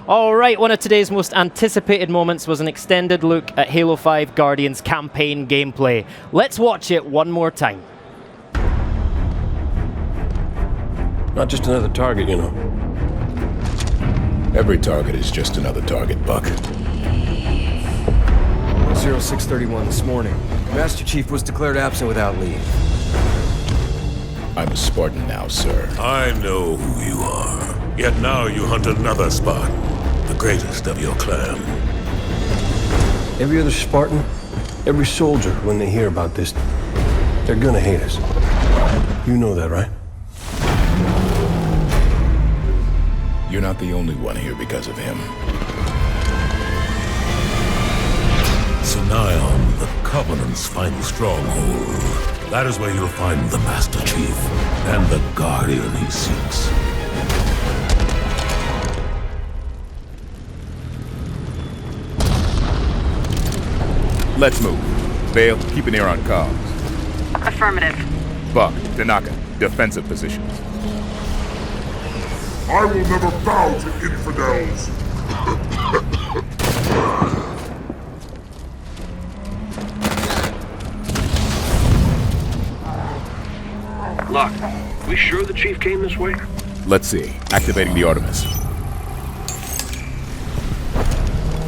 Alright, one of today's most anticipated moments was an extended look at Halo 5 Guardians campaign gameplay. Let's watch it one more time. Not just another target, you know. Every target is just another target, Buck. 0631 this morning. Master Chief was declared absent without leave. I'm a Spartan now, sir. I know who you are. Yet now you hunt another Spartan, the greatest of your clan. Every other Spartan, every soldier, when they hear about this, they're gonna hate us. You know that, right? You're not the only one here because of him. Zion, the Covenant's final stronghold. That is where you'll find the Master Chief and the Guardian he seeks. Let's move. Vale, keep an ear on comms. Affirmative. Buck, Tanaka, defensive positions. I will never bow to infidels! Look, we sure the Chief came this way? Let's see. Activating the Artemis.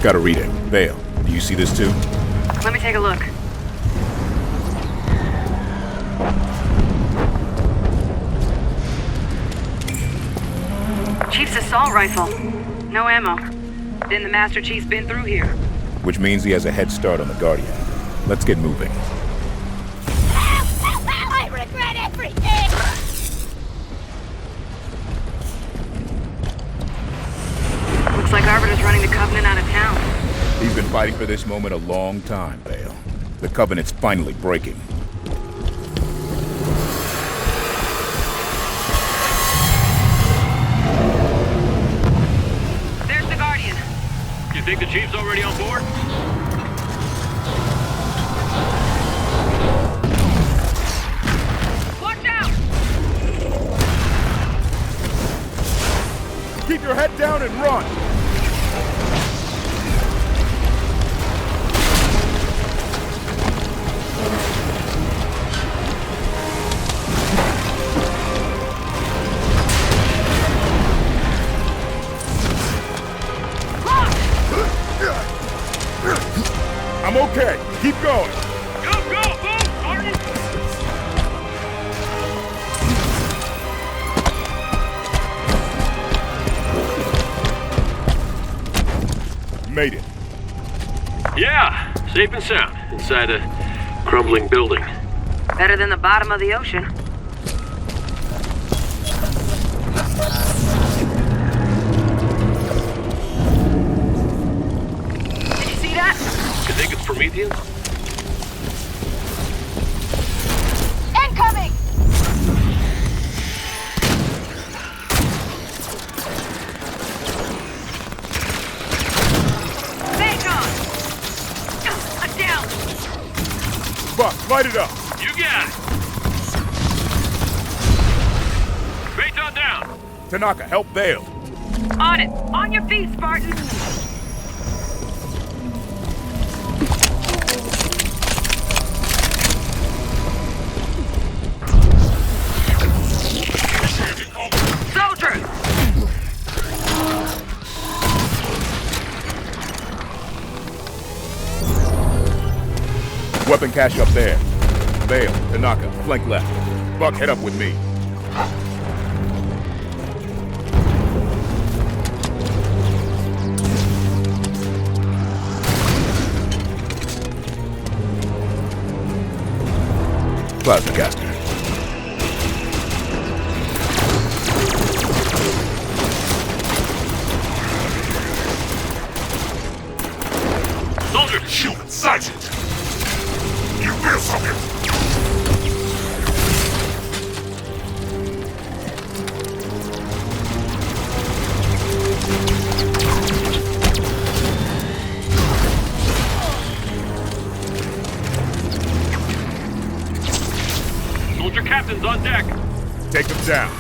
Got a reading. Vale, do you see this too? Let me take a look. Chief's assault rifle. No ammo. Then the Master Chief's been through here. Which means he has a head start on the Guardian. Let's get moving. I regret everything! Looks like Arbiter's running the Covenant out of town. He's been fighting for this moment a long time, Vale. The Covenant's finally breaking. There's the Guardian. You think the Chief's already on board? Watch out! Keep your head down and run! I'm okay. Keep going. Go, go, move, Martin! Made it. Yeah, safe and sound inside a crumbling building. Better than the bottom of the ocean. Did you see that? You think it's Prometheans? Incoming! Phaeton! I'm down! Buck, light it up. You got it! Phaeton down! Tanaka, help Vale. On it! On your feet, Spartan! Soldiers! Weapon cache up there. Vale, Tanaka, flank left. Buck, head up with me. Plasma caster. Soldiers! Shoot, Sergeant! You will something! Soldier captain's on deck! Take them down.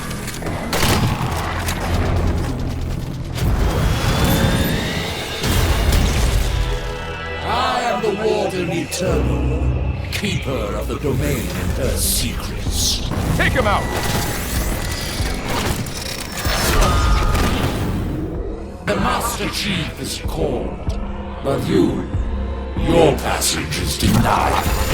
Warden Eternal, keeper of the domain and her secrets. Take him out! The Master Chief is called, but your passage is denied.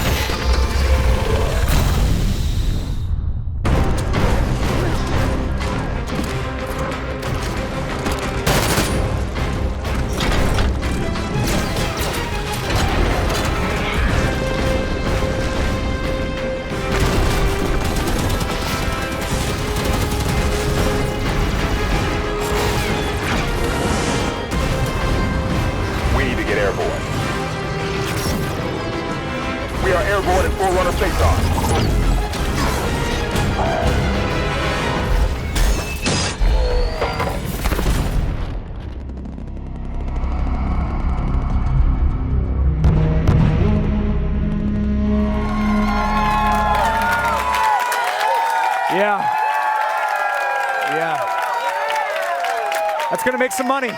We need to get airborne. We are airborne in Forerunner face-on. Yeah. Yeah. That's going to make some money.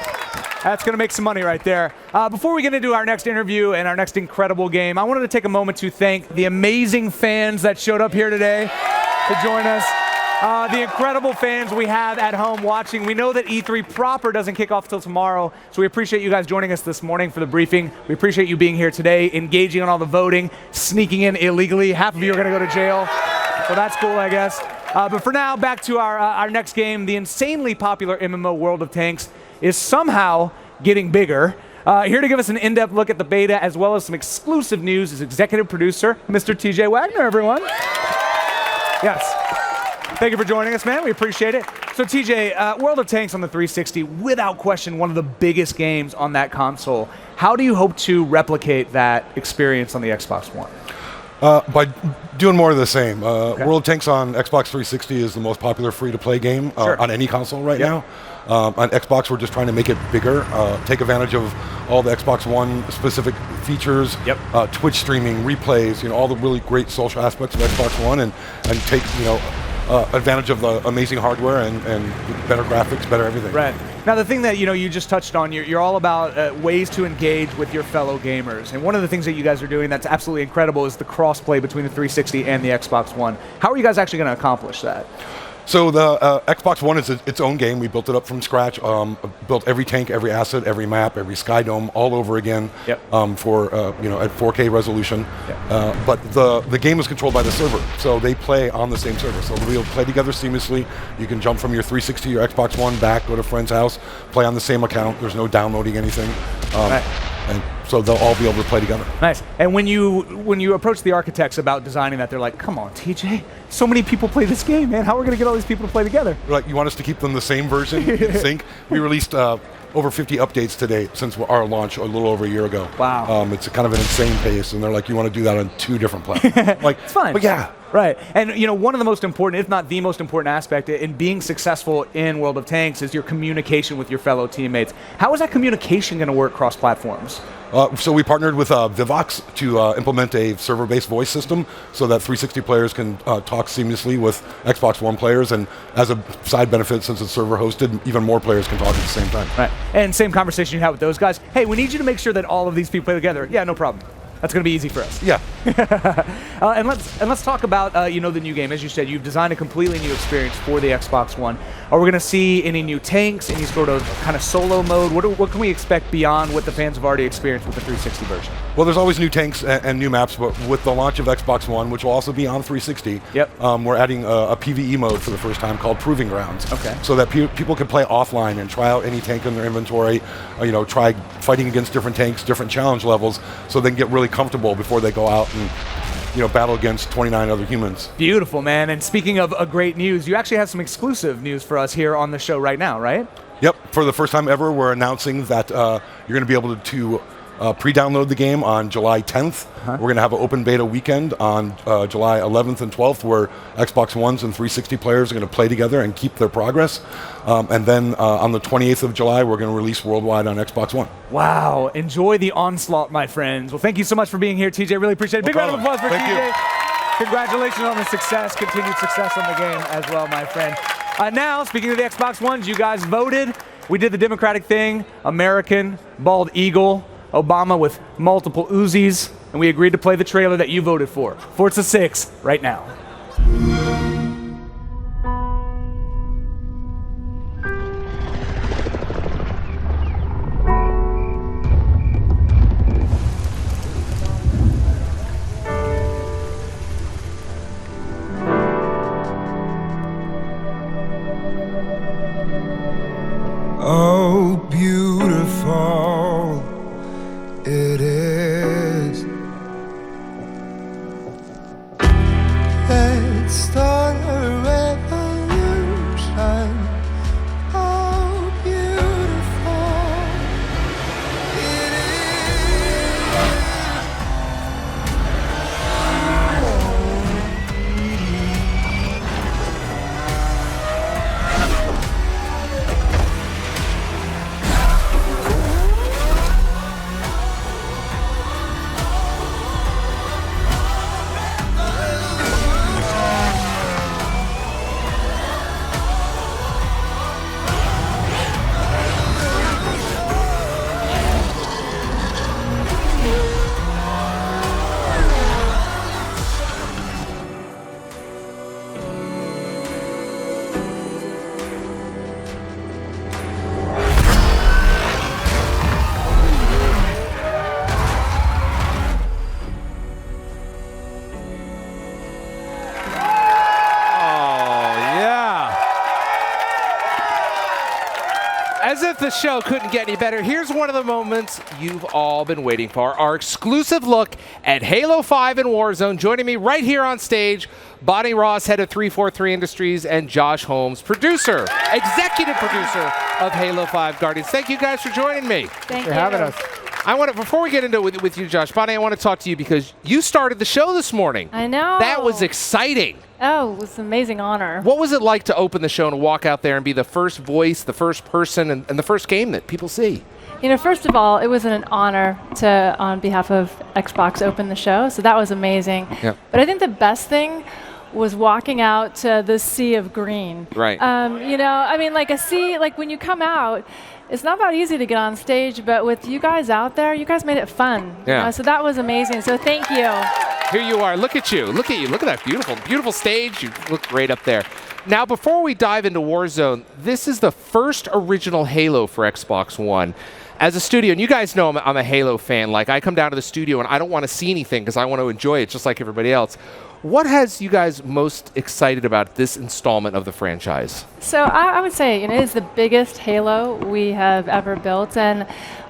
That's going to make some money right there. Before we get into our next interview and our next incredible game, I wanted to take a moment to thank the amazing fans that showed up here today to join us. The incredible fans we have at home watching. We know that E3 proper doesn't kick off till tomorrow, so we appreciate you guys joining us this morning for the briefing. We appreciate you being here today, engaging in all the voting, sneaking in illegally. Half of you are going to go to jail, so that's cool, I guess. But for now, back to our next game. The insanely popular MMO World of Tanks is somehow getting bigger. Here to give us an in-depth look at the beta as well as some exclusive news is executive producer, Mr. TJ Wagner, everyone. Yes. Thank you for joining us, man. We appreciate it. So TJ, World of Tanks on the 360, without question, one of the biggest games on that console. How do you hope to replicate that experience on the Xbox One? By doing more of the same. World of Tanks on Xbox 360 is the most popular free-to-play game on any console right now. On Xbox, we're just trying to make it bigger, take advantage of all the Xbox One specific features, Twitch streaming, replays, all the really great social aspects of Xbox One, and take advantage of the amazing hardware and better graphics, better everything. Right. Now the thing that you just touched on, you're all about ways to engage with your fellow gamers, and one of the things that you guys are doing that's absolutely incredible is the cross-play between the 360 and the Xbox One. How are you guys actually going to accomplish that? So the Xbox One is its own game. We built it up from scratch. Built every tank, every asset, every map, every sky dome all over again. For at 4K resolution. But the game is controlled by the server, so they play on the same server. So we'll play together seamlessly. You can jump from your 360 to your Xbox One back, go to a friend's house, play on the same account. There's no downloading anything. And so they'll all be able to play together. Nice. And when you approach the architects about designing that, they're like, "Come on, TJ, so many people play this game, man. How are we going to get all these people to play together?" Like, you want us to keep them the same version in sync? We released over 50 updates today since our launch a little over a year ago. Wow. It's kind of an insane pace, and they're like, "You want to do that on 2 different platforms?" Like, it's fine. But yeah. Right. And one of the most important, if not the most important aspect in being successful in World of Tanks is your communication with your fellow teammates. How is that communication going to work cross platforms? So we partnered with Vivox to implement a server-based voice system so that 360 players can talk seamlessly with Xbox One players, and as a side benefit, since it's server-hosted, even more players can talk at the same time. Right. And same conversation you have with those guys. Hey, we need you to make sure that all of these people play together. Yeah, no problem. That's going to be easy for us. Yeah. And let's talk about the new game. As you said, you've designed a completely new experience for the Xbox One. Are we going to see any new tanks, any sort of kind of solo mode? What can we expect beyond what the fans have already experienced with the 360 version? Well, there's always new tanks and new maps, but with the launch of Xbox One, which will also be on 360, we're adding a PvE mode for the first time called Proving Grounds. Okay. So that people can play offline and try out any tank in their inventory, try fighting against different tanks, different challenge levels, so they can get really comfortable before they go out and battle against 29 other humans. Beautiful, man. And speaking of great news, you actually have some exclusive news for us here on the show right now, right? Yep. For the first time ever, we're announcing that you're going to be able to pre-download the game on July 10th. We're going to have an open beta weekend on July 11th and 12th where Xbox Ones and 360 players are going to play together and keep their progress. And then on the 28th of July, we're going to release worldwide on Xbox One. Wow. Enjoy the onslaught, my friends. Well, thank you so much for being here, TJ. Really appreciate it. Big round of applause for TJ. Congratulations on the success, continued success on the game as well, my friend. Now, speaking of the Xbox Ones, you guys voted. We did the democratic thing. American, bald eagle, Obama with multiple Uzis. and we agreed to play the trailer that you voted for, Forza 6, right now. Oh, beautiful it is. Let's start a revolution. Oh, beautiful it As if the show couldn't get any better, here's one of the moments you've all been waiting for. Our exclusive look at Halo 5 and Warzone. Joining me right here on stage, Bonnie Ross, head of 343 Industries, and Josh Holmes, executive producer of Halo 5 Guardians. Thank you guys for joining me. Thanks for having us. I want to, before we get into it with you, Josh, Bonnie, I want to talk to you because you started the show this morning. I know. That was exciting. Oh, it was an amazing honor. What was it like to open the show and walk out there and be the first voice, the first person, and the first game that people see? You know, first of all, it was an honor to, on behalf of Xbox, open the show, so that was amazing. Yep. But I think the best thing was walking out to the sea of green. Right. You know, I mean, like a sea, like when you come out, it's not that easy to get on stage, but with you guys out there, you guys made it fun. Yeah. You know, so that was amazing, so thank you. Here you are. Look at you. Look at you. Look at that beautiful, beautiful stage. You look great up there. Now, before we dive into Warzone, this is the first original Halo for Xbox One. As a studio, and you guys know I'm a Halo fan, like I come down to the studio and I don't want to see anything because I want to enjoy it just like everybody else. What has you guys most excited about this installment of the franchise? So I would say, you know, it is the biggest Halo we have ever built, and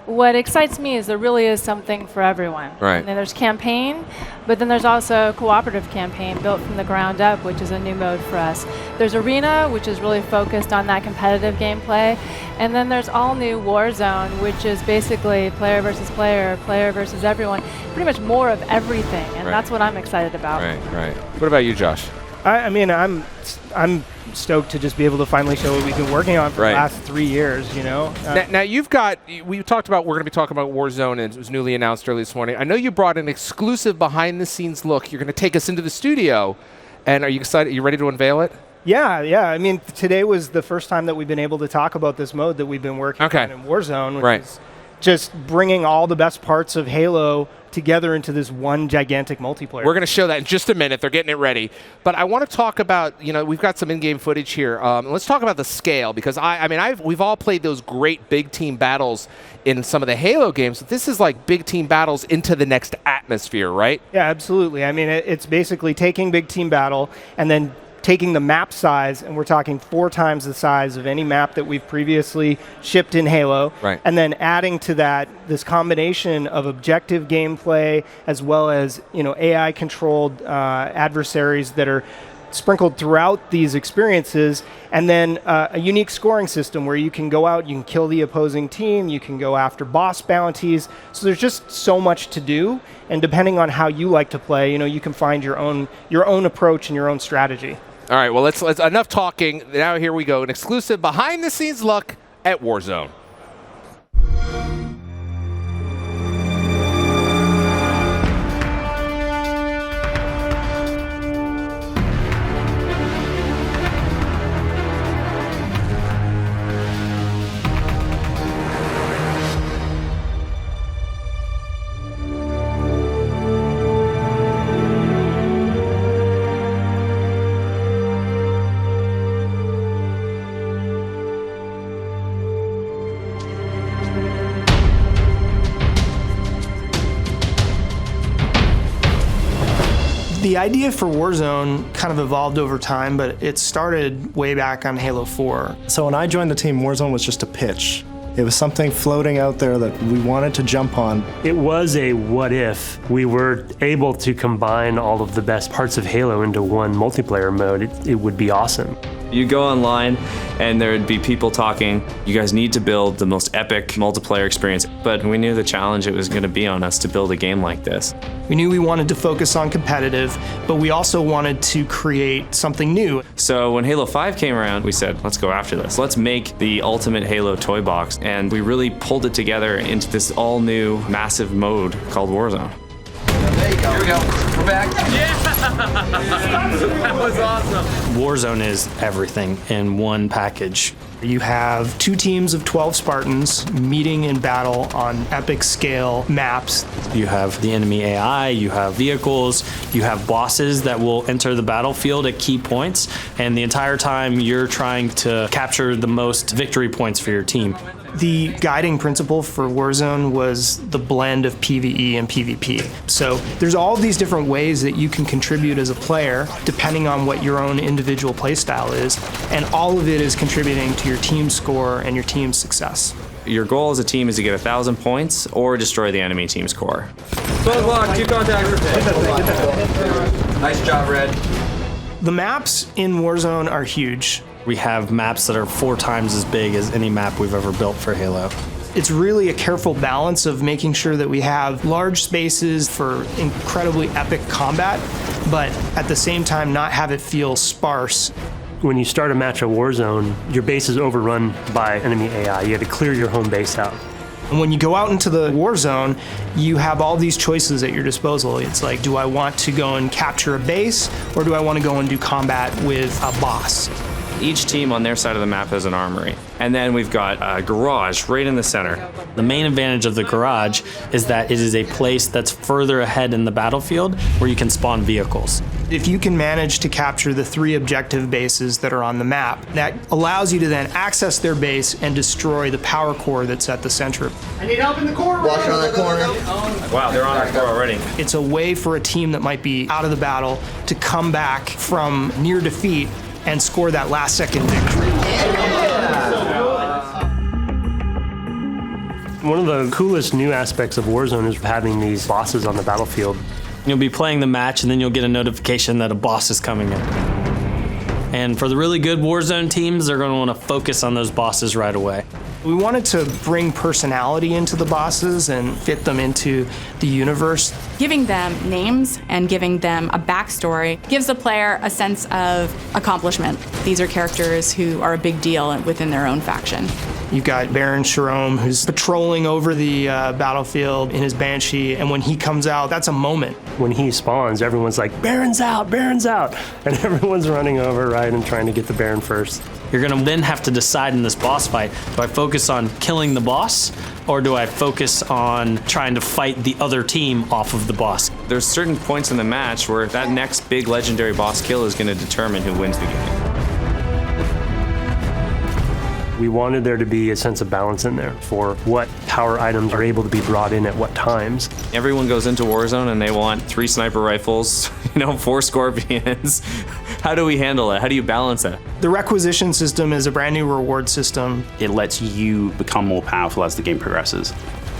what excites me is there really is something for everyone. Right. And then there's campaign, but then there's also cooperative campaign built from the ground up, which is a new mode for us. There's Arena, which is really focused on that competitive gameplay, and then there's all new Warzone, which is basically player versus player, player versus everyone, pretty much more of everything, and that's what I'm excited about. Right. What about you, Josh? I mean, I'm stoked to just be able to finally show what we've been working on for the last 3 years, you know? Now you've got, we're going to be talking about Warzone, and it was newly announced early this morning. I know you brought an exclusive behind-the-scenes look. You're going to take us into the studio, and are you excited? Are you ready to unveil it? Yeah. I mean, today was the first time that we've been able to talk about this mode that we've been working on in Warzone, which is just bringing all the best parts of Halo together into this one gigantic multiplayer. We're going to show that in just a minute. They're getting it ready. But I want to talk about, you know, we've got some in-game footage here. Let's talk about the scale, because we've all played those great big team battles in some of the Halo games. This is like big team battles into the next atmosphere, right? Yeah, absolutely. I mean, it's basically taking big team battle and then taking the map size, and we're talking 4 times the size of any map that we've previously shipped in Halo, and then adding to that this combination of objective gameplay as well as, you know, AI-controlled adversaries that are sprinkled throughout these experiences, and then a unique scoring system where you can go out, you can kill the opposing team, you can go after boss bounties. So there's just so much to do, and depending on how you like to play, you know, you can find your own approach and your own strategy. All right, well, let's enough talking. Now here we go, an exclusive behind-the-scenes look at Warzone. The idea for Warzone kind of evolved over time, but it started way back on Halo 4. So when I joined the team, Warzone was just a pitch. It was something floating out there that we wanted to jump on. It was a what if we were able to combine all of the best parts of Halo into one multiplayer mode. It would be awesome. You go online and there would be people talking, you guys need to build the most epic multiplayer experience. But we knew the challenge it was going to be on us to build a game like this. We knew we wanted to focus on competitive, but we also wanted to create something new. So when Halo 5 came around, we said, let's go after this. Let's make the ultimate Halo toy box. And we really pulled it together into this all new massive mode called Warzone. There you go. Here we go. We're back. Yeah! That was awesome. Warzone is everything in one package. You have 2 teams of 12 Spartans meeting in battle on epic scale maps. You have the enemy AI, you have vehicles, you have bosses that will enter the battlefield at key points, and the entire time you're trying to capture the most victory points for your team. The guiding principle for Warzone was the blend of PvE and PvP. So there's all these different ways that you can contribute as a player, depending on what your own individual playstyle is, and all of it is contributing to your team's score and your team's success. Your goal as a team is to get 1,000 points or destroy the enemy team's core. 12 block, 2 contacts. Nice job, Red. The maps in Warzone are huge. We have maps that are 4 times as big as any map we've ever built for Halo. It's really a careful balance of making sure that we have large spaces for incredibly epic combat, but at the same time not have it feel sparse. When you start a match of Warzone, your base is overrun by enemy AI. You have to clear your home base out. And when you go out into the war zone, you have all these choices at your disposal. It's like, do I want to go and capture a base, or do I want to go and do combat with a boss? Each team on their side of the map has an armory. And then we've got a garage right in the center. The main advantage of the garage is that it is a place that's further ahead in the battlefield where you can spawn vehicles. If you can manage to capture the 3 objective bases that are on the map, that allows you to then access their base and destroy the power core that's at the center. I need help in the corner. Watch on that corner. Wow, they're on our core already. It's a way for a team that might be out of the battle to come back from near defeat and score that last second victory. One of the coolest new aspects of Warzone is having these bosses on the battlefield. You'll be playing the match and then you'll get a notification that a boss is coming in. And for the really good Warzone teams, they're going to want to focus on those bosses right away. We wanted to bring personality into the bosses and fit them into the universe. Giving them names and giving them a backstory gives the player a sense of accomplishment. These are characters who are a big deal within their own faction. You've got Baron Sharom, who's patrolling over the battlefield in his Banshee, and when he comes out, that's a moment. When he spawns, everyone's like, Baron's out, Baron's out! And everyone's running over, right, and trying to get the Baron first. You're going to then have to decide in this boss fight, do I focus on killing the boss, or do I focus on trying to fight the other team off of the boss? There's certain points in the match where that next big legendary boss kill is going to determine who wins the game. We wanted there to be a sense of balance in there for what power items are able to be brought in at what times. Everyone goes into Warzone and they want 3 sniper rifles, 4 scorpions. How do we handle it? How do you balance it? The requisition system is a brand new reward system. It lets you become more powerful as the game progresses.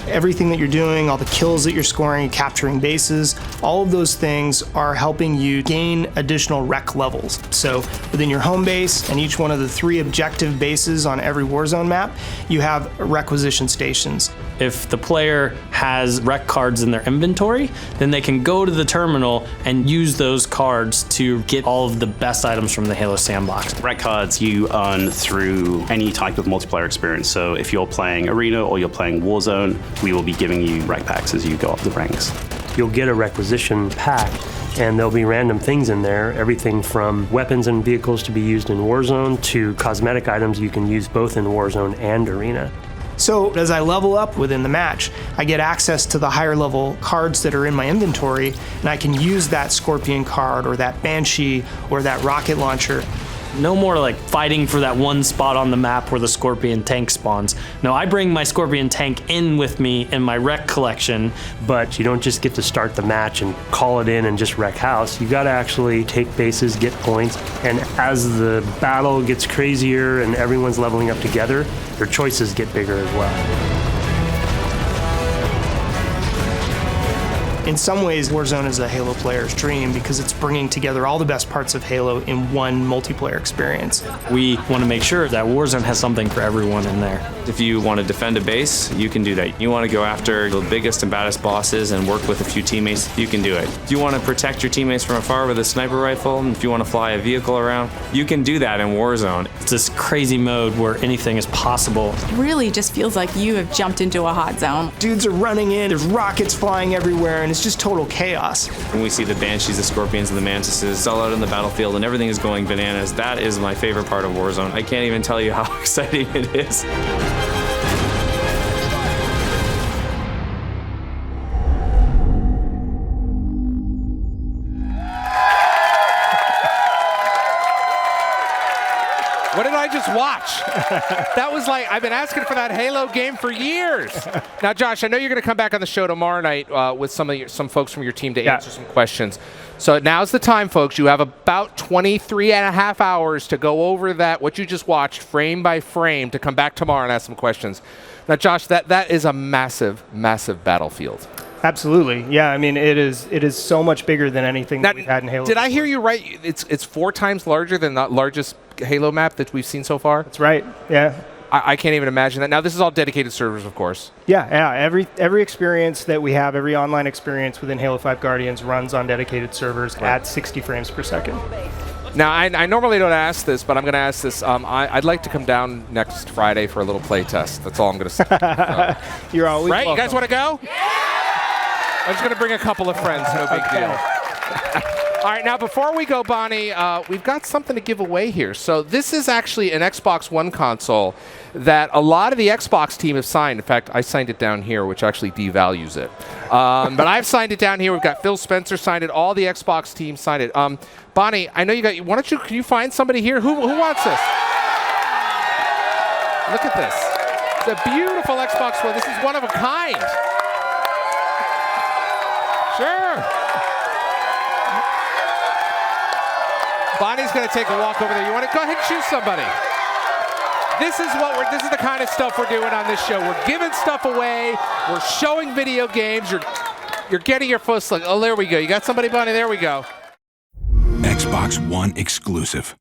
Everything that you're doing, all the kills that you're scoring, capturing bases, all of those things are helping you gain additional rec levels. So within your home base and each one of the 3 objective bases on every Warzone map, you have requisition stations. If the player has rec cards in their inventory, then they can go to the terminal and use those cards to get all of the best items from the Halo sandbox. Rec cards you earn through any type of multiplayer experience. So if you're playing Arena or you're playing Warzone, we will be giving you rec packs as you go up the ranks. You'll get a requisition pack, and there'll be random things in there, everything from weapons and vehicles to be used in Warzone to cosmetic items you can use both in Warzone and Arena. So as I level up within the match, I get access to the higher level cards that are in my inventory, and I can use that Scorpion card or that Banshee or that rocket launcher No more like fighting for that one spot on the map where the Scorpion tank spawns. No, I bring my Scorpion tank in with me in my wreck collection, but you don't just get to start the match and call it in and just wreck house. You got to actually take bases, get points, and as the battle gets crazier and everyone's leveling up together, your choices get bigger as well. In some ways, Warzone is a Halo player's dream because it's bringing together all the best parts of Halo in one multiplayer experience. We want to make sure that Warzone has something for everyone in there. If you want to defend a base, you can do that. You want to go after the biggest and baddest bosses and work with a few teammates, you can do it. If you want to protect your teammates from afar with a sniper rifle, if you want to fly a vehicle around, you can do that in Warzone. It's this crazy mode where anything is possible. It really just feels like you have jumped into a hot zone. Dudes are running in, there's rockets flying everywhere, and it's just total chaos. When we see the Banshees, the Scorpions, and the Mantises all out on the battlefield and everything is going bananas, that is my favorite part of Warzone. I can't even tell you how exciting it is. What did I just watch? That was like, I've been asking for that Halo game for years. Now, Josh, I know you're going to come back on the show tomorrow night with some folks from your team to answer some questions. So now's the time, folks. You have about 23 and a half hours to go over that, what you just watched, frame by frame, to come back tomorrow and ask some questions. Now, Josh, that is a massive, massive battlefield. Absolutely, yeah. I mean, it is so much bigger than anything that we've had in Halo. Did I hear you right? It's 4 times larger than the largest Halo map that we've seen so far? That's right, yeah. I can't even imagine that. Now, this is all dedicated servers, of course. Yeah. Every experience that we have, every online experience within Halo 5 Guardians runs on dedicated servers at 60 frames per second. Now, I normally don't ask this, but I'm going to ask this. I'd like to come down next Friday for a little play test. That's all I'm going to say. So. You're always right? welcome. You guys want to go? Yeah! I'm just going to bring a couple of friends. No big deal. All right, now before we go, Bonnie, we've got something to give away here. So this is actually an Xbox One console that a lot of the Xbox team have signed. In fact, I signed it down here, which actually devalues it. But I've signed it down here. We've got Phil Spencer signed it. All the Xbox team signed it. Bonnie, I know you got. Why don't you? Can you find somebody here who wants this? Look at this. It's a beautiful Xbox One. This is one of a kind. Sure. Bonnie's going to take a walk over there. You want to go ahead and choose somebody. This is the kind of stuff we're doing on this show. We're giving stuff away. We're showing video games. You're getting your first look. Oh, there we go. You got somebody, Bonnie? There we go. Xbox One exclusive.